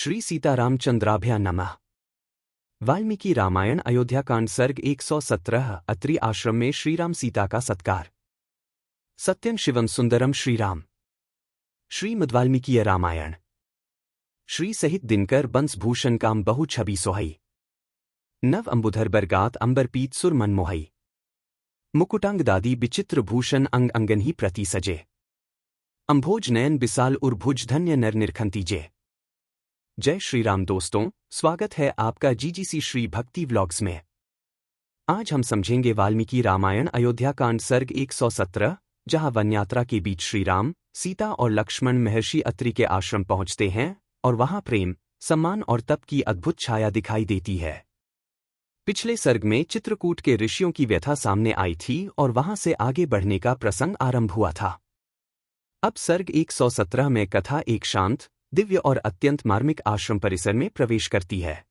श्री सीतारामचंद्राभ्या नमः। वाल्मीकि रामायण अयोध्याकांड सर्ग 117 अत्रि आश्रम में श्रीराम सीता का सत्कार। सत्यं शिवं सुंदरम श्रीराम। श्रीमद्वाल्मीकीय रामायण। श्री सहित दिनकर बंस भूषण काम बहु छवि सोहई। नव अंबुधर बरगात अंबर पीत सुर मन मोहई। मुकुटांग दादी विचित्र भूषण अंग अंगन ही प्रति सजे। अंभोज नयन बिसाल उर्भुज धन्य नर निरखंतीजे। जय श्री राम दोस्तों, स्वागत है आपका जीजीसी श्री भक्ति व्लॉग्स में। आज हम समझेंगे वाल्मीकि रामायण अयोध्याकांड सर्ग 117, जहां वन यात्रा के बीच श्री राम, सीता और लक्ष्मण महर्षि अत्रि के आश्रम पहुंचते हैं और वहां प्रेम, सम्मान और तप की अद्भुत छाया दिखाई देती है। पिछले सर्ग में चित्रकूट के ऋषियों की व्यथा सामने आई थी और वहां से आगे बढ़ने का प्रसंग आरंभ हुआ था। अब सर्ग 117 में कथा एक शांत, दिव्य और अत्यंत मार्मिक आश्रम परिसर में प्रवेश करती है।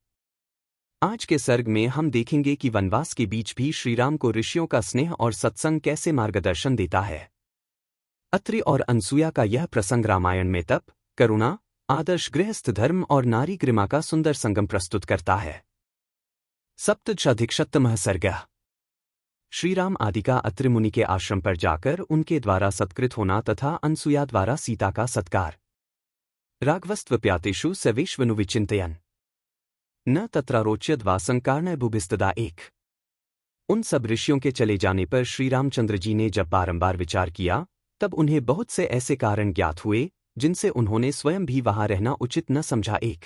आज के सर्ग में हम देखेंगे कि वनवास के बीच भी श्रीराम को ऋषियों का स्नेह और सत्संग कैसे मार्गदर्शन देता है। अत्रि और अनसुया का यह प्रसंग रामायण में तप, करुणा, आदर्श गृहस्थ धर्म और नारी गरिमा का सुंदर संगम प्रस्तुत करता है। सप्तदशाधिकशतमः सर्ग। श्रीराम आदि का अत्रि मुनि के आश्रम पर जाकर उनके द्वारा सत्कृत होना तथा अनसुया द्वारा सीता का सत्कार। राघवस्त्वप्यातेषु सवेश्वनुविचिन्तयन् न तत्रारोच्यद्वासंकारण्यभुभिस्तदा एक। उन सब ऋषियों के चले जाने पर श्री रामचंद्र जी ने जब बारंबार विचार किया, तब उन्हें बहुत से ऐसे कारण ज्ञात हुए जिनसे उन्होंने स्वयं भी वहां रहना उचित न समझा। एक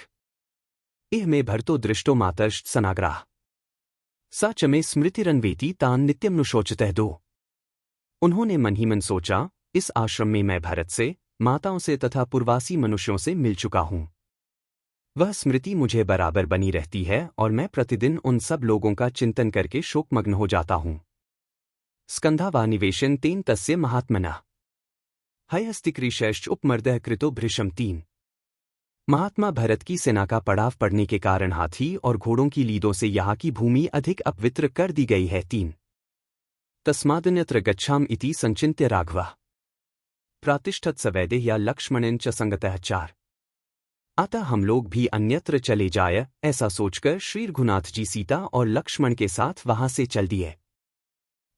इह में भरतो दृष्टो मातर्ष सनाग्राह सा च में स्मृतिरन्वेति तान नित्यं नुशोचतः दो। उन्होंने मन ही मन सोचा, इस आश्रम में मैं भरत से, माताओं से तथा पूर्वासी मनुष्यों से मिल चुका हूं। वह स्मृति मुझे बराबर बनी रहती है और मैं प्रतिदिन उन सब लोगों का चिंतन करके शोकमग्न हो जाता हूं। स्कंधावानिवेशन तेन तस्य महात्मनः हयस्तिकृशैश्च उपमर्दः कृतो भृशम 3। महात्मा भरत की सेना का पड़ाव पड़ने के कारण हाथी और घोड़ों की लीदों से यहाँ की भूमि अधिक अपवित्र कर दी गई है। 3 तस्मादन्यत्र गच्छाम इति संचिन्त्य राघवः प्रातिष्ठत सवैदेह या लक्ष्मणेन च संगतः 4। अतः हम लोग भी अन्यत्र चले जाए, ऐसा सोचकर श्री रघुनाथ जी सीता और लक्ष्मण के साथ वहां से चल दिए।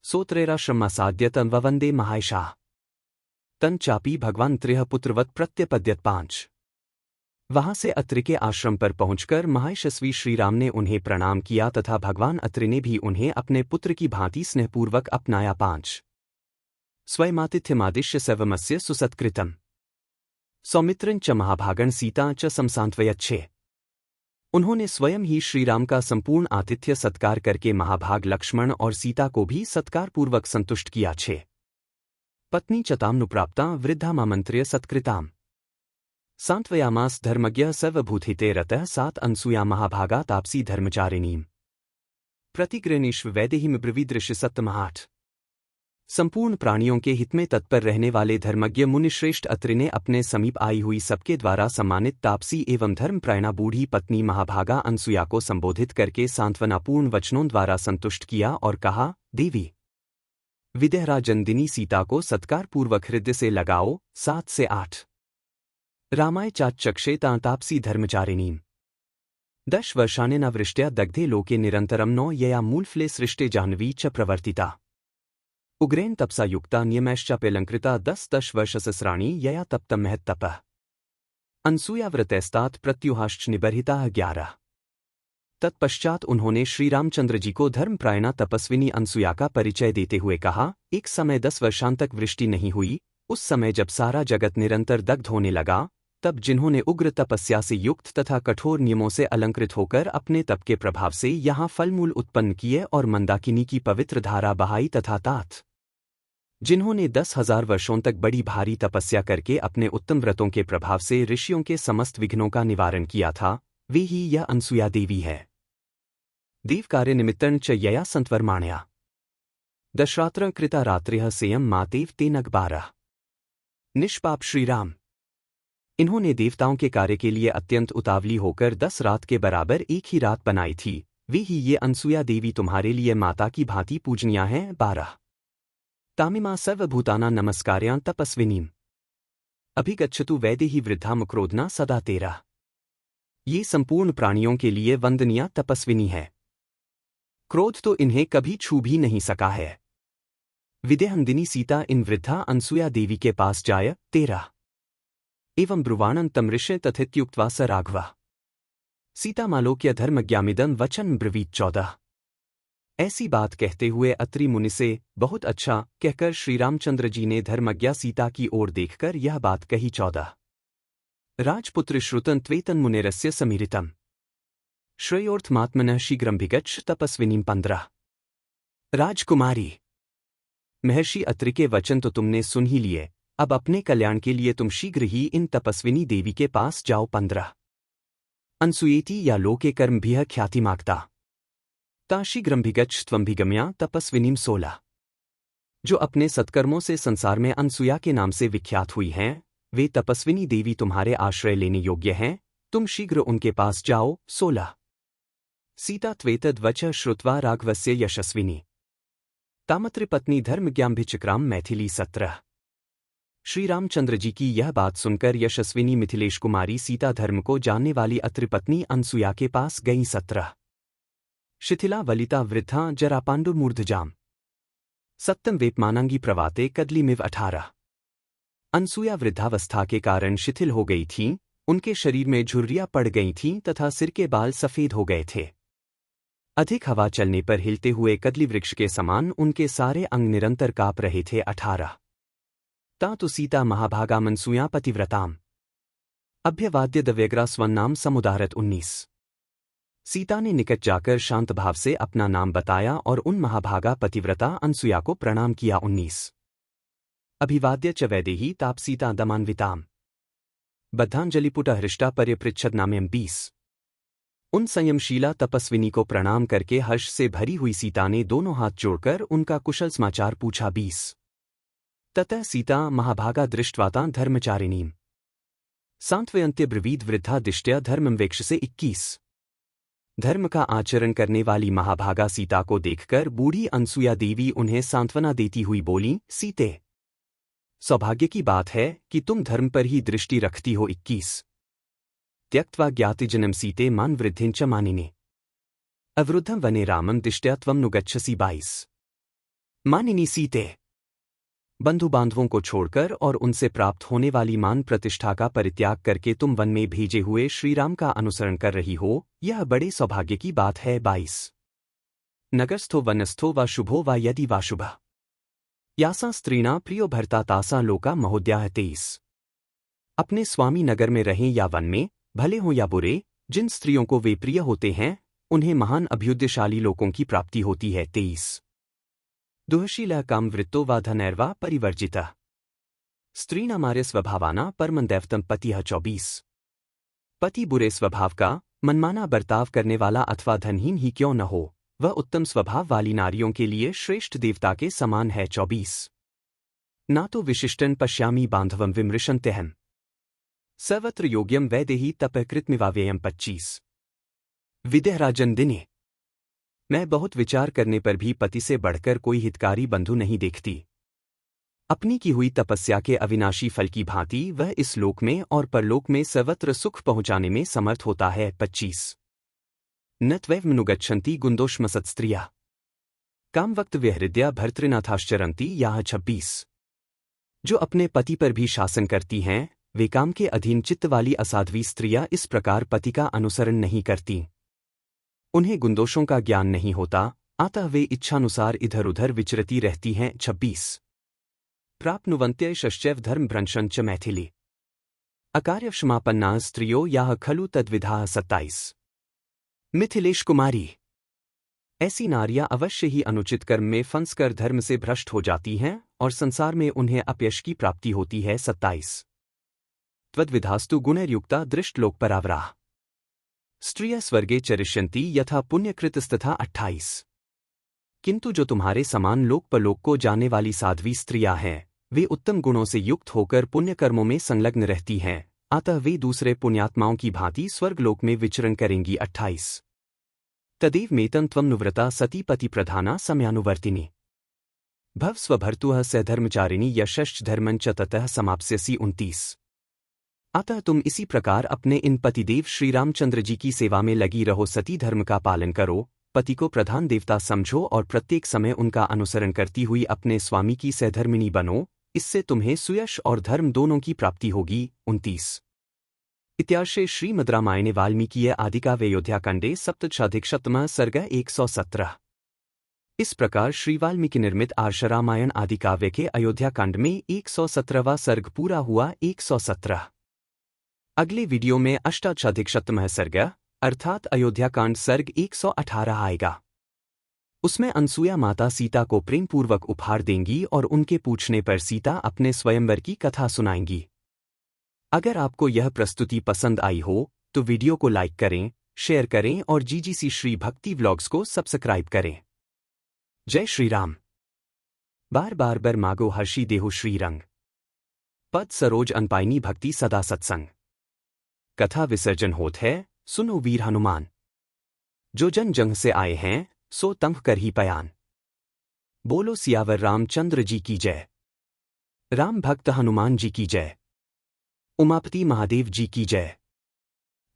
सोत्रेराश्रमासाद्य तन ववंदे महायशाह तन चापी भगवान त्रिह पुत्रवत प्रत्यपद्यत 5। वहां से अत्रि के आश्रम पर पहुंचकर महायशस्वी श्रीराम ने उन्हें प्रणाम किया तथा भगवान अत्रि ने भी उन्हें अपने पुत्र की भांति स्नेहपूर्वक अपनाया। 5 स्वयमातिथ्यमादिश्य सवमस्य सुसत्कृतम् सौमित्रं च महाभागं सीता च समसान्त्वयच्छे। उन्होंने स्वयं ही श्रीराम का संपूर्ण आतिथ्य सत्कार करके महाभाग लक्ष्मण और सीता को भी सत्कारपूर्वक संतुष्ट किया। 6 पत्नी चताम्नुप्राप्तां वृद्धामामन्त्र्य सत्कृताम् सांत्वयामास धर्मज्ञः सर्वभूतहिते रतः। 7 अनसूया महाभागा तापसी धर्मचारिणीम् प्रतिगृह्णीष्व वैदेहीमिब्रवीदृश्य सप्तमः। 8 संपूर्ण प्राणियों के हित में तत्पर रहने वाले धर्मज्ञ मुनिश्रेष्ठ अत्रि ने अपने समीप आई हुई सबके द्वारा सम्मानित तापसी एवं धर्मप्रायणा बूढ़ी पत्नी महाभागा अनसुया को संबोधित करके सांत्वनापूर्ण वचनों द्वारा संतुष्ट किया और कहा, देवी विदेहराजनदिनी सीता को सत्कारपूर्वक हृदय से लगाओ। 7 से 8 रामाय चाचक्षे तापसी धर्मचारिणीम् 10 वर्षाणि वृष्ट्या दग्धे लोके निरंतरम नो यया मूलफले सृष्टे जाह्नवी च प्रवर्तिता उग्रेण तपसा युक्ता नियमैश्चाप्यलंकृता 10 वर्षसहस्राणि यया तप्तं महत्तपः अनसूयाव्रतैस्तात् प्रत्युहाश्च निबर्हिताः 11। तत्पश्चात उन्होंने श्री रामचंद्र जी को धर्मप्रायणा तपस्विनी अनसुया का परिचय देते हुए कहा, एक समय 10 वर्षांतक वृष्टि नहीं हुई, उस समय जब सारा जगत निरंतर दग्ध होने लगा, तब जिन्होंने उग्र तपस्या से युक्त तथा कठोर नियमों से अलंकृत होकर अपने तप के प्रभाव से यहाँ फलमूल उत्पन्न किए और मंदाकिनी की पवित्र धारा बहाई तथा तात जिन्होंने 10,000 वर्षों तक बड़ी भारी तपस्या करके अपने उत्तम व्रतों के प्रभाव से ऋषियों के समस्त विघ्नों का निवारण किया था, वे ही यह अनसुया देवी है। देव कार्य निमित्तं च यया संतवर्माण्या दशरात्र कृता रात्रिः सेयं मातेव तेन 12। निष्पाप श्रीराम। इन्होंने देवताओं के कार्य के लिए अत्यंत उतावली होकर 10 रात के बराबर एक ही रात बनाई थी, वे ही ये अनसुया देवी तुम्हारे लिए माता की भांति पूजनीय हैं। 12 तामिमा सर्वभूतानां नमस्कार्यां तपस्विनीम् अभिगच्छतु वैदेही वृद्धा मुक्रोधना सदा 13। ये संपूर्ण प्राणियों के लिए वंदनीय तपस्विनी है। क्रोध तो इन्हें कभी छू भी नहीं सका है। विदेहंदिनी सीता इन वृद्धा अनसुया देवी के पास जाय 13 एवं ब्रुवाणं तम ऋषि तथित्युक्त्वा स राघव सीता मालोक्य धर्मज्ञामिदं वचन ब्रवीत 14। ऐसी बात कहते हुए अत्रि मुनि से बहुत अच्छा कहकर श्रीरामचंद्र जी ने धर्मज्ञा सीता की ओर देखकर यह बात कही 14। राजपुत्र श्रुतं त्वेतं मुनेरस्य समीरितम् श्रेयोर्थमात्मनः शीघ्रंभिगच्छ तपस्विनीं 15। राजकुमारी, महर्षि अत्रि के वचन तो तुमने सुन ही लिए, अब अपने कल्याण के लिए तुम शीघ्र ही इन तपस्विनी देवी के पास जाओ। 15। अनसुयेति या लोके कर्मभिः ख्यातिमाक्ता ता शीघ्रंभिगच्छ त्वंभिगम्या तपस्विनीं 16। जो अपने सत्कर्मों से संसार में अनसुया के नाम से विख्यात हुई हैं, वे तपस्विनी देवी तुम्हारे आश्रय लेने योग्य हैं, तुम शीघ्र उनके पास जाओ। 16। सीता त्वेतद् वचः श्रुत्वा राघवस्य यशस्विनी तामत्रिपत्नी धर्मज्ञाम्भिचक्राम मैथिली 17। श्री रामचंद्र जी की यह बात सुनकर यशस्विनी मिथिलेश कुमारी सीता धर्म को जानने वाली अत्रिपत्नी अनसुया के पास गईं। 17। शिथिला वलिता वृद्धा जरापांडुर्मूर्धजाम सप्तम वेपमानांगी प्रवाते कदलीमिव 18। अनसुया वृद्धावस्था के कारण शिथिल हो गई थीं, उनके शरीर में झुर्रियां पड़ गई थीं तथा सिर के बाल सफेद हो गए थे। अधिक हवा चलने पर हिलते हुए कदली वृक्ष के समान उनके सारे अंग निरंतर कांप रहे थे। 18। तातु सीता महाभागा मनसूया पतिव्रताम अभ्यवाद्य दव्यग्रा स्वनाम समुदारत 19। सीता ने निकट जाकर शांत भाव से अपना नाम बताया और उन महाभागा पतिव्रता अनसुया को प्रणाम किया। 19। अभिवाद्य च वैदेही तापसीता दमान्विताम बद्धांजलिपुट हृष्टा पर्यपृच्छद नाम्यम 20। उन संयमशीला तपस्विनी को प्रणाम करके हर्ष से भरी हुई सीता ने दोनों हाथ जोड़कर उनका कुशल समाचार पूछा। 20। ततः सीता महाभागा दृष्ट्वाता धर्मचारिणीम सांत्वयन्त्य ब्रवीद वृद्धा दिष्ट्या धर्मं वेक्षसे 21। धर्म का आचरण करने वाली महाभागा सीता को देखकर बूढ़ी अनसुया देवी उन्हें सांत्वना देती हुई बोली, सीते, सौभाग्य की बात है कि तुम धर्म पर ही दृष्टि रखती हो। 21। त्यक्त्वा ज्ञातिजनम सीते मान वृद्धिं च मानिने अवरुद्धं वने रामं दिष्ट्या त्वं नु गच्छसि 22। मानिनी सीते, बंधु बांधवों को छोड़कर और उनसे प्राप्त होने वाली मान प्रतिष्ठा का परित्याग करके तुम वन में भेजे हुए श्रीराम का अनुसरण कर रही हो, यह बड़े सौभाग्य की बात है। 22। नगरस्थो वनस्थो वा शुभो वा यदि वा शुभः यासा स्त्रीणा प्रियो भर्ता तासा लोका महोद्याः 23। अपने स्वामी नगर में रहें या वन में, भले हों या बुरे, जिन स्त्रियों को वे प्रिय होते हैं उन्हें महान अभ्युदयशाली लोकों की प्राप्ति होती है। 23। दुहशीलः कामवृत्तो वा धनैर्वा परिवर्जितः स्त्रीणामार्य स्वभावाना परमंदैवतम पतिः 24। पति बुरे स्वभाव का मनमाना बर्ताव करने वाला अथवा धनहीन ही क्यों न हो, वह उत्तम स्वभाव वाली नारियों के लिए श्रेष्ठ देवता के समान है। 24। ना तो विशिष्टन पश्यामि बांधवम विमृशन्त्यहम् सर्वत्र योग्यम वैदेही तपकृतमिवाव्ययम् 25। विदेहराजन दिने, मैं बहुत विचार करने पर भी पति से बढ़कर कोई हितकारी बंधु नहीं देखती। अपनी की हुई तपस्या के अविनाशी फल की भांति वह इस लोक में और परलोक में सर्वत्र सुख पहुंचाने में समर्थ होता है। 25। न त्वैवमनुगच्छन्ति गुन्दोष्मसत्स्त्रियः कामवक्तव्यहृदया भर्तृनाथाश्चरन्ति याः 26। जो अपने पति पर भी शासन करती हैं, वे काम के अधीन चित्त वाली असाध्वी स्त्रियां इस प्रकार पति का अनुसरण नहीं करती। उन्हें गुंदोषों का ज्ञान नहीं होता, अतः वे इच्छानुसार इधर उधर विचरती रहती हैं। 26। प्राप्नुवन्त्य शश्चैव धर्मभ्रंशं च मैथिली अकार्यक्षमापन्नाः स्त्रियो याः खलु तद्विधाः 27। मिथिलेश कुमारी, ऐसी नारियां अवश्य ही अनुचित कर्म में फंसकर धर्म से भ्रष्ट हो जाती हैं और संसार में उन्हें अपयश की प्राप्ति होती है। 27। त्वद्विधास्तु गुणैर्युक्ता दृष्टलोकपरावराः स्त्रियः स्वर्गे चरिष्यन्ति यथा पुण्यकृतस्तथा 28। किंतु जो तुम्हारे समान लोक परलोक को जाने वाली साध्वी स्त्रियां हैं, वे उत्तम गुणों से युक्त होकर पुण्यकर्मों में संलग्न रहती हैं, अतः वे दूसरे पुण्यात्माओं की भांति स्वर्गलोक में विचरण करेंगी। 28। तदेव मेतं त्वं नुव्रता सती पति प्रधाना समयानुवर्तिनी भव स्वभर्तुः स धर्मचारिणी यशश्च धर्मं च ततः समाप्स्यसि। 29। अतः तुम इसी प्रकार अपने इन पतिदेव श्री रामचंद्र जी की सेवा में लगी रहो। सती धर्म का पालन करो, पति को प्रधान देवता समझो और प्रत्येक समय उनका अनुसरण करती हुई अपने स्वामी की सहधर्मिणी बनो। इससे तुम्हें सुयश और धर्म दोनों की प्राप्ति होगी। 29 इत्यार्षे श्रीमद्रामायणे वाल्मीकीय आदिकाव्ये अयोध्याकाण्डे सप्तदशाधिकशततमः सर्ग 117। इस प्रकार श्री वाल्मीकि निर्मित आर्ष रामायण आदिकाव्य के अयोध्याकांड में 117वां सर्ग पूरा हुआ। 117 अगले वीडियो में अष्टादशाधिकशततमः सर्ग अर्थात अयोध्याकांड सर्ग 118 आएगा। उसमें अनसुया माता सीता को प्रेमपूर्वक उपहार देंगी और उनके पूछने पर सीता अपने स्वयंवर की कथा सुनाएंगी। अगर आपको यह प्रस्तुति पसंद आई हो तो वीडियो को लाइक करें, शेयर करें और जीजीसी श्री भक्ति व्लॉग्स को सब्सक्राइब करें। जय श्री राम। बार बार बर मागो हर्षी देहो श्रीरंग, पद सरोज अनपाइनी भक्ति सदा सत्संग। कथा विसर्जन होत है, सुनो वीर हनुमान। जो जन जंग से आए हैं सो तंग कर ही पयान। बोलो सियावर रामचंद्र जी की जय। राम भक्त हनुमान जी की जय। उमापति महादेव जी की जय।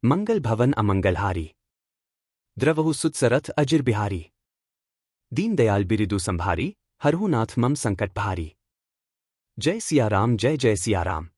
मंगल भवन अमंगलहारी, द्रवहु सुतसरथ अजिर बिहारी। दीनदयाल बिरिदु संभारी, हरहु नाथ मम संकट भारी। जय सिया राम, जय जय सिया राम।